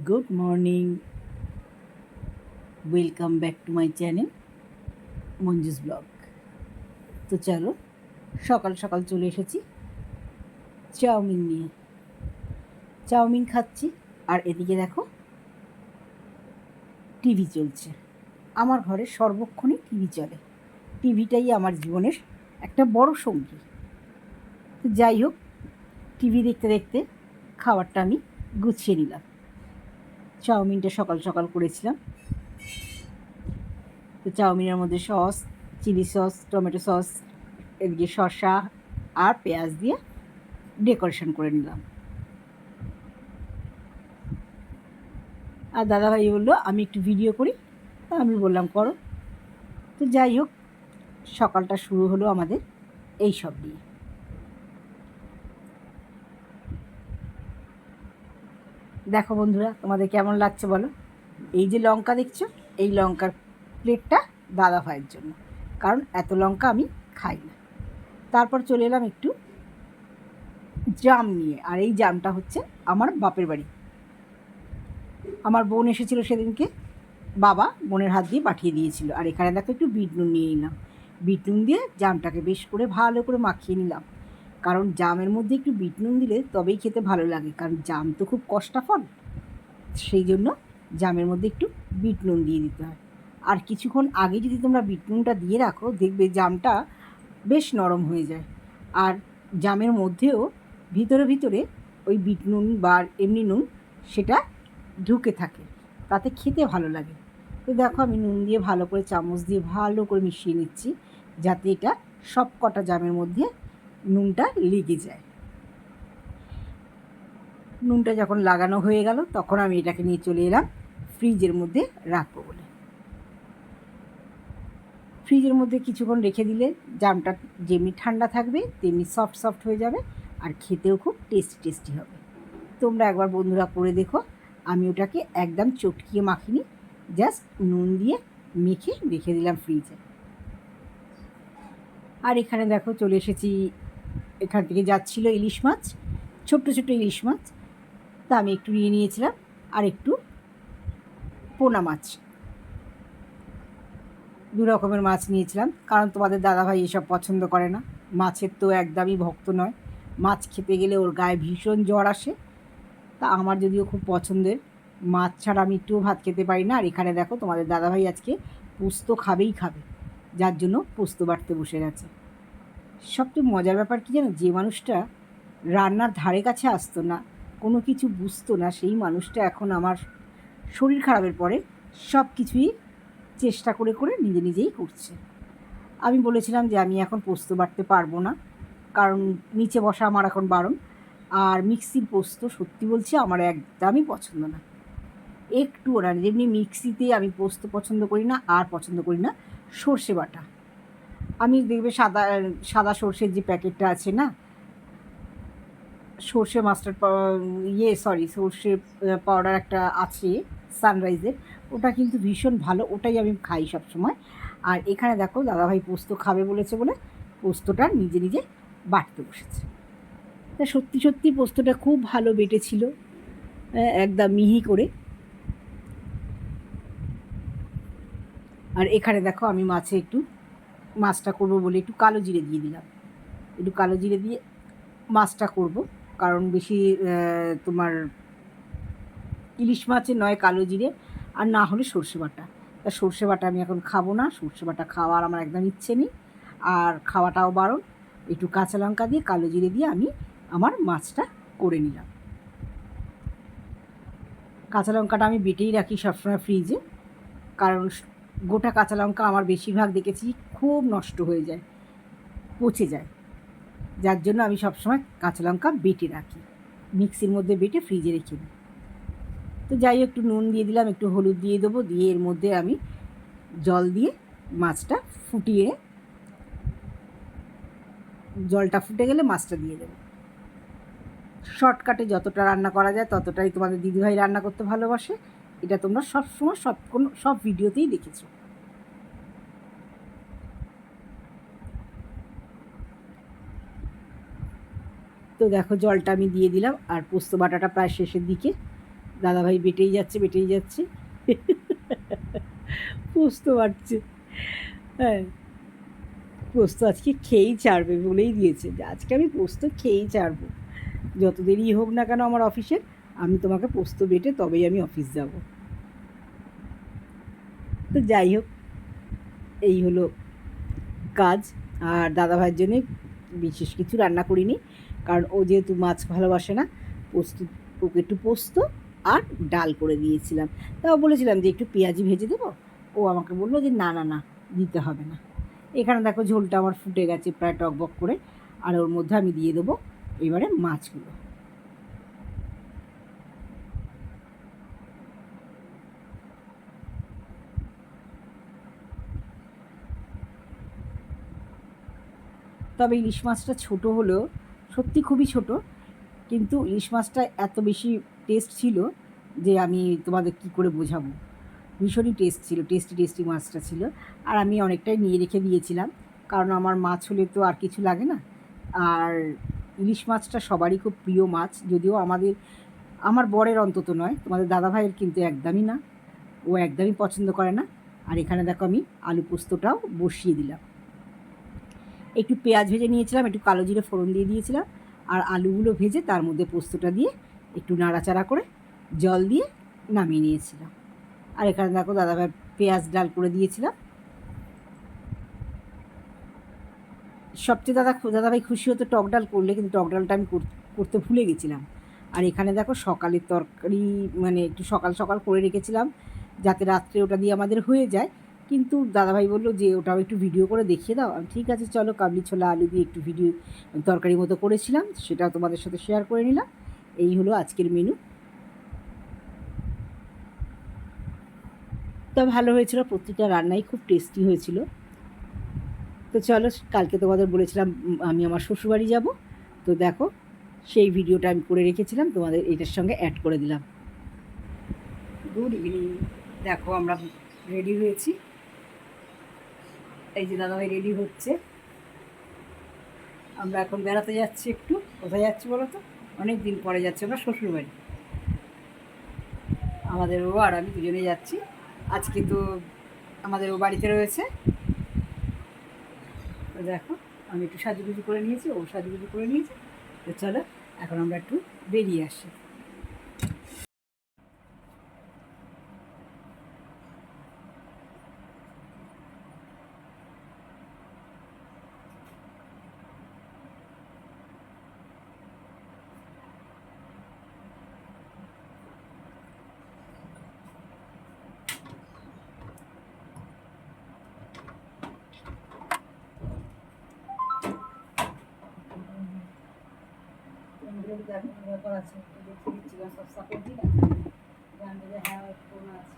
Good morning, welcome back to my channel Manju's vlog. তো চলো, সকাল সকাল চলে এসেছি চাউমিন নিয়ে। চাউমিন খাচ্ছি আর এদিকে দেখো টিভি চলছে। আমার ঘরে সর্বক্ষণই টিভি চলে। টিভিটাই আমার জীবনের একটা বড় সঙ্গী। তো যাই হোক, টিভি দেখতে দেখতে খাবারটা আমি গুছিয়ে নিলাম। চাউমিনটা সকাল সকাল করেছিলাম। তো চাউমিনের মধ্যে sauce, chilli sauce, tomato sauce, এদিকে শসা আর পেঁয়াজ দিয়ে ডেকোরেশন করে নিলাম। আর দাদাভাই বললো আমি একটু ভিডিও করি, তা আমি বললাম করো। তো যাই হোক, সকালটা শুরু হলো আমাদের এই সব দিয়ে। দেখো বন্ধুরা, তোমাদের কেমন লাগছে বলো। এই যে লঙ্কা দেখছো, এই লঙ্কার প্লেটটা দাদাভাইয়ের জন্য, কারণ এত লঙ্কা আমি খাই না। তারপর চলে এলাম একটু জাম নিয়ে, আর এই জামটা হচ্ছে আমার বাপের বাড়ি। আমার বোন এসেছিলো সেদিনকে, বাবা বোনের হাত দিয়ে পাঠিয়ে দিয়েছিল। আর এখানে দেখো একটু বিট নুন নিয়ে নিলাম। বিট নুন দিয়ে জামটাকে বেশ করে ভালো করে মাখিয়ে নিলাম, কারণ জামের মধ্যে একটু বিট নুন দিলে তবেই খেতে ভালো লাগে, কারণ জাম তো খুব কষ্টা ফল। সেই জন্য জামের মধ্যে একটু বিট নুন দিয়ে দিতে হয়। আর কিছুক্ষণ আগে যদি তোমরা বিট নুনটা দিয়ে রাখো, দেখবে জামটা বেশ নরম হয়ে যায়। আর জামের মধ্যেও ভিতরে ভিতরে ওই বিট নুন বা এমনি নুন সেটা ঢুকে থাকে, তাতে খেতে ভালো লাগে। তো দেখো আমি নুন দিয়ে ভালো করে চামচ দিয়ে ভালো করে মিশিয়ে নিচ্ছি, যাতে এটা সব কটা জামের মধ্যে নুনটা লেগে যায়। নুনটা যখন লাগানো হয়ে গেল, তখন আমি এটাকে নিয়ে চলে এলাম ফ্রিজের মধ্যে রাখবো বলে। ফ্রিজের মধ্যে কিছুক্ষণ রেখে দিলে জামটা যেমনি ঠান্ডা থাকবে তেমনি সফট সফট হয়ে যাবে, আর খেতেও খুব টেস্টি টেস্টি হবে। তোমরা একবার বন্ধুরা করে দেখো। আমি ওটাকে একদম চটকিয়ে মাখিনি, জাস্ট নুন দিয়ে মেখে রেখে দিলাম ফ্রিজে। আর এখানে দেখো চলে এসেছি, এখান থেকে যাচ্ছিল ইলিশ মাছ, ছোট্ট ছোট্ট ইলিশ মাছ। তা আমি একটু নিয়ে নিয়েছিলাম, আর একটু পোনা মাছ, দু রকমের মাছ নিয়েছিলাম, কারণ তোমাদের দাদাভাই এসব পছন্দ করে না। মাছের তো একদমই ভক্ত নয়, মাছ খেতে গেলে ওর গায়ে ভীষণ জ্বর আসে। তা আমার যদিও খুব পছন্দের, মাছ ছাড়া আমি একটুও ভাত খেতে পারি না। আর এখানে দেখো তোমাদের দাদাভাই আজকে পোস্ত খাবেই খাবে, যার জন্য পোস্ত বাটতে বসে গেছে। সবচেয়ে মজার ব্যাপার কী জানো, যে মানুষটা রান্নার ধারে কাছে আসতো না, কোনো কিছু বুঝতো না, সেই মানুষটা এখন আমার শরীর খারাপের পরে সব কিছুই চেষ্টা করে করে নিজে নিজেই করছে। আমি বলেছিলাম যে আমি এখন পোস্ত বাটতে পারবো না, কারণ নিচে বসা আমার এখন বারণ। আর মিক্সির পোস্ত সত্যি বলছি আমার একদমই পছন্দ না, একটুও না। যেমনি মিক্সিতে আমি পোস্ত পছন্দ করি না, আর পছন্দ করি না সর্ষে বাটা। আমি দেখবে সাদা সাদা সর্ষের যে প্যাকেটটা আছে না, সর্ষে মাস্টার্ড সর্ষে পাউডার একটা আছে সানরাইজের, ওটা কিন্তু ভীষণ ভালো, ওটাই আমি খাই সবসময়। আর এখানে দেখো দাদাভাই পোস্ত খাবে বলেছে বলে পোস্তটা নিজে নিজে বাটতে বসেছে। তা সত্যি সত্যি পোস্তটা খুব ভালো বেটেছিল, একদম মিহি করে। আর এখানে দেখো আমি মাছটা করবো বলে একটু কালো জিরে দিয়ে দিলাম। একটু কালো জিরে দিয়ে মাছটা করব, কারণ বেশি তোমার ইলিশ মাছে নয় কালো জিরে, আর না হলে সর্ষে বাটা। তা সর্ষে বাটা আমি এখন খাবো না, সর্ষে বাটা খাওয়ার আমার একদম ইচ্ছে নেই, আর খাওয়াটাও বারণ। একটু কাঁচা লঙ্কা দিয়ে কালো জিরে দিয়ে আমি আমার মাছটা করে নিলাম। কাঁচা লঙ্কাটা আমি বেটেই রাখি সবসময় ফ্রিজে, কারণ গোটা কাঁচা লঙ্কা আমার বেশিরভাগ দেখেছি খুব নষ্ট হয়ে যায়, পচে যায়, যার জন্য আমি সবসময় কাঁচা লঙ্কা বেটে রাখি, মিক্সির মধ্যে বেটে ফ্রিজে রেখে দিই। তো যাই একটু নুন দিয়ে দিলাম, একটু হলুদ দিয়ে দেবো, দিয়ে এর মধ্যে আমি জল দিয়ে মাছটা ফুটিয়ে, জলটা ফুটে গেলে মাছটা দিয়ে দেবো। শর্টকাটে যতটা রান্না করা যায় ততটাই তোমাদের দিদিভাই রান্না করতে ভালোবাসে, এটা তোমরা সবসময় সব ভিডিওতেই দেখেছো। তো দেখো জলটা আমি দিয়ে দিলাম, আর পোস্ত বাটাটা প্রায় শেষের দিকে, দাদাভাই বেটেই যাচ্ছে পোস্ত বাড়ছে। হ্যাঁ, পোস্ত আজকে খেয়েই ছাড়বে, বলেই দিয়েছে যে আজকে আমি পোস্ত খেয়েই ছাড়বো, যত দেরি হোক না কেন আমার অফিসের, আমি তোমাকে পোস্ত বেটে তবেই আমি অফিস যাব। তো যাই হোক, এই হলো কাজ। আর দাদাভাইয়ের জন্যে বিশেষ কিছু রান্না করিনি, কারণ ও যেহেতু মাছ ভালোবাসে না, ওকে একটু পোস্ত আর ডাল করে দিয়েছিলাম। তাও বলেছিলাম যে একটু পেঁয়াজি ভেজে দেবো, ও আমাকে বললো যে না না না, দিতে হবে না। এখানে দেখো ঝোলটা আমার ফুটে গেছে প্রায় টকবক করে, আর ওর মধ্যে আমি দিয়ে দেবো এবারে মাছগুলো। তবে ইলিশ মাছটা ছোটো হলেও সত্যি খুবই ছোট, কিন্তু ইলিশ মাছটা এত বেশি টেস্ট ছিল যে আমি তোমাদের কি করে বোঝাবো। ভীষণই টেস্ট ছিল, টেস্টি মাছটা ছিল। আর আমি অনেকটাই নিয়ে রেখে দিয়েছিলাম, কারণ আমার মাছ হলে তো আর কিছু লাগে না। আর ইলিশ মাছটা সবারই খুব প্রিয় মাছ, যদিও আমার বরের অন্তত নয়, তোমাদের দাদাভাইয়ের কিন্তু একদমই না, ও একদমই পছন্দ করে না। আর এখানে দেখো আমি আলু পোস্তটাও বসিয়ে দিলাম। একটু পেঁয়াজ ভেজে নিয়েছিলাম, একটু কালো জিরে ফোড়ন দিয়ে দিয়েছিলাম, আর আলুগুলো ভেজে তার মধ্যে পোস্তটা দিয়ে একটু নাড়াচাড়া করে জল দিয়ে নামিয়ে নিয়েছিলাম। আর এখানে দেখো দাদাভাই পেঁয়াজ ডাল করে দিয়েছিলাম। সবচেয়ে দাদাভাই খুশি হতো টক ডাল করলে, কিন্তু টক ডালটা আমি করতে ভুলে গেছিলাম। আর এখানে দেখো সকালের তরকারি, মানে একটু সকাল সকাল করে রেখেছিলাম যাতে রাত্রে ওটা দিয়ে আমাদের হয়ে যায়, কিন্তু দাদাভাই বললো যে ওটাও একটু ভিডিও করে দেখিয়ে দাও। আমি ঠিক আছে চলো, কাবলি ছোলা আলু দিয়ে একটু ভিডিও তরকারি মতো করেছিলাম, সেটাও তোমাদের সাথে শেয়ার করে নিলাম। এই হলো আজকের মেনু। তা ভালো হয়েছিল, প্রত্যেকটা রান্নাই খুব টেস্টি হয়েছিল। তো চলো, কালকে তোমাদের বলেছিলাম আমি আমার শ্বশুরবাড়ি যাব, তো দেখো সেই ভিডিওটা আমি করে রেখেছিলাম, তোমাদের এটার সঙ্গে অ্যাড করে দিলাম। গুড ইভিনিং, দেখো আমরা রেডি হয়েছি, এই যে দাদাভাই রেডি হচ্ছে। আমরা এখন বেড়াতে যাচ্ছি। একটু কোথায় যাচ্ছি বলো তো? অনেক দিন পরে যাচ্ছি আমরা শ্বশুরবাড়ি, আমাদের ও আর আমি দুজনে যাচ্ছি। আজকে তো আমাদের ও বাড়িতে রয়েছে। তো দেখো আমি একটু সাজুগুজু করে নিয়েছি, ও সাজুগুজু করে নিয়েছে। তো চলো এখন আমরা একটু বেরিয়ে আসি। ব্যাপার আছে, দেখিয়ে দিচ্ছিলাম সব সাপোর্ট দিই না, জানবে যে হ্যাঁ ফোন আছে।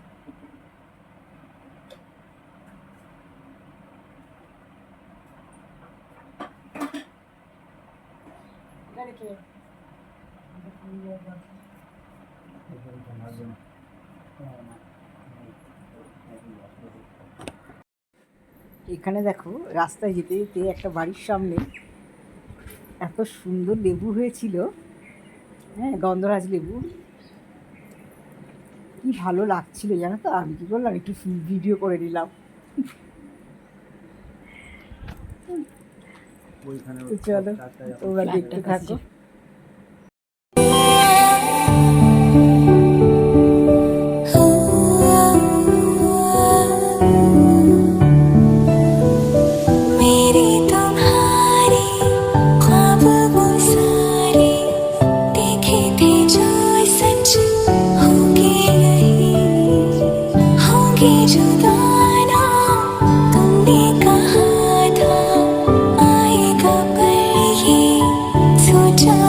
এখানে দেখো রাস্তায় যেতে যেতে একটা বাড়ির সামনে এত সুন্দর লেবু হয়েছিল, হ্যাঁ গন্ধরাজ লেবু, কি ভালো লাগছিল জানো তো। আমি কী করলাম, একটু ভিডিও করে নিলাম। চলো তোমরা দেখতে থাকো। सोचा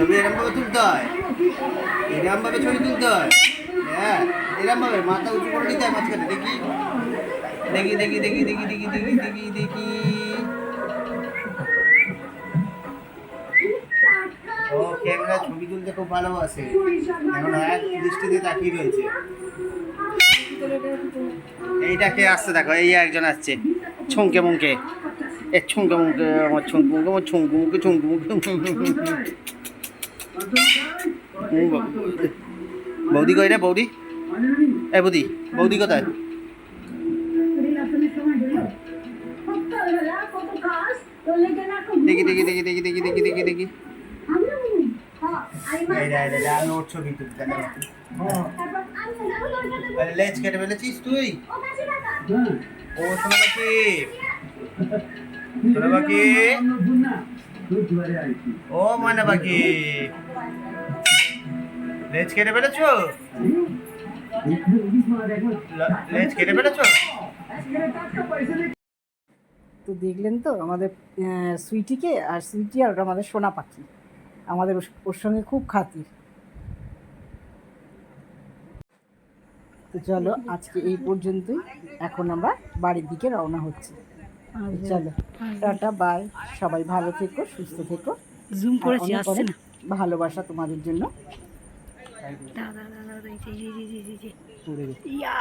ছবি এরম ভাবে তুলতে হয়, এরম ভাবে ছবি তুলতে হয়। হ্যাঁ, এরম ভাবে মাথা উঁচু করে নিতে হয় মাঝখানে। দেখি দেখি দেখি দেখি দেখি দেখি দেখি দেখি দেখি ও ক্যামেরা ছবি তুলতে খুব ভালোবাসে, এখন এক দৃষ্টিতে তাকিয়ে রয়েছে। এইটাকে আসছে দেখো, এই একজন আসছে ছুঁকে মুখে, এ ছুঁকে মুখে, আমার ছুঁকে মুখে, আমার ছুঁকে মুখে, ছুঁকে মুখে। বৌদি কই রে বৌদি? এ বৌদি, বৌদি কোথায়? দেখি দেখি দেখি দেখি দেখি দেখি দেখি দেখি ওর ছবি তুলতে। লেজ কেটে ফেলেছিস তুই? ও শোনো পাখি, শোনো পাখি, ও মানে পাখি, লেজ কেটে ফেলেছো? লেজ কেটে ফেলেছো? তো দেখলেন তো আমাদের সুইটিকে, আর সুইটি আর ওটা আমাদের সোনা পাখি, আমাদের ওর সঙ্গে খুব খাতির। তো চলো আজকে এই পর্যন্তই, এখন আমরা বাড়ির দিকে রওনা হচ্ছি। চলো টাটা বাই, সবাই ভালো থেকো, সুস্থ থেকো। জুম করেছি, অনেক আসছে অনেক না। ভালোবাসা তোমাদের জন্য। দাদা দাদা দাদা, এই যে পড়ে গেছে। ইয়া